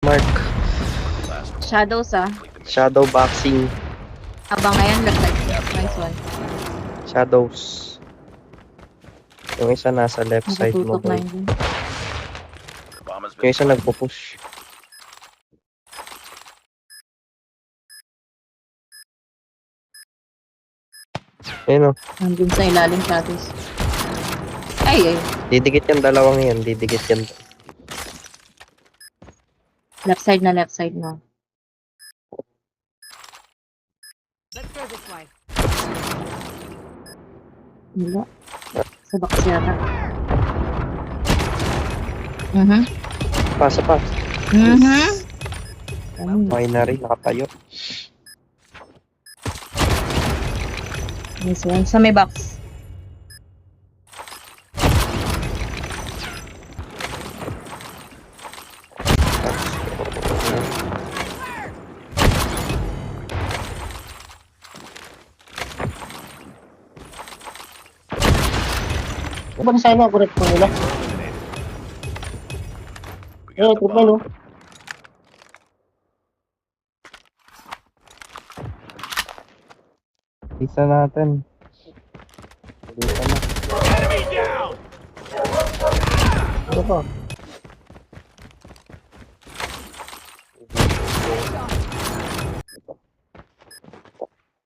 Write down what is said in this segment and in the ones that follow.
Mark. Shadows Shadow boxing. Abang ngayon, left side. Nice one. Shadows. Yung isa nasa left side mo, Nakatutok na boy. yun. Yung isa nagpo-push. Ayun o. Nandun sa ilalim shadows. Ay. Didikit yan, dalawang yan. Didikit yan. Left side na. Let's go this way. Wala. Sa box yata. Pasa pa. Okay na rin, nakatayo. Nice one. Sa may box. Ano ba sana ako po nila? Ito pa no? Isa natin. Isa na. Ano pa?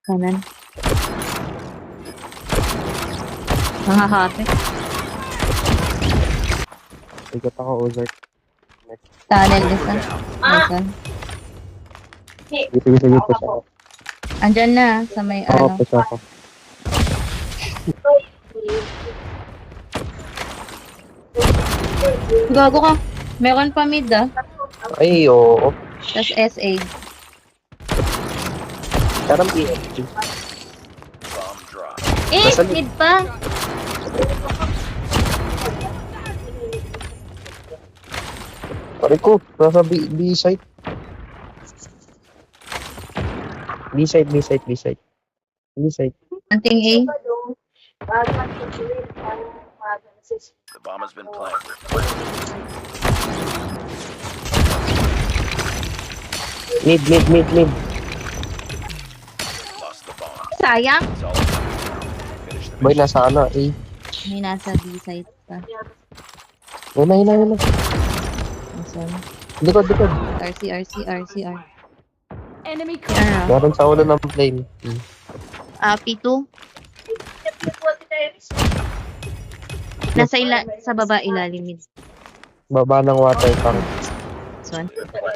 Kanan. Nangahati. Ikot ako, Ozark. Tunnel isa. Nice one. Sige po siya. Andyan na. Sa may Oo, ano. po siya ako. Gago ka. Meron pa mid Ay, oo. Tas SA. Parang PFG. Nasa mid. Mid pa. Pare ko, nasa B-side. B-side. Anting A. The bomb has been planted. Mid. Lost the bomb. Sayang. It's all about finish the Boy, mission. nasa ano, A. May nasa B side pa. Una. Nice one. Likod. RC. Enemy CR Meron sa ulo ng flame. P2. Sa baba ilalim mid. Baba ng water tank. This one.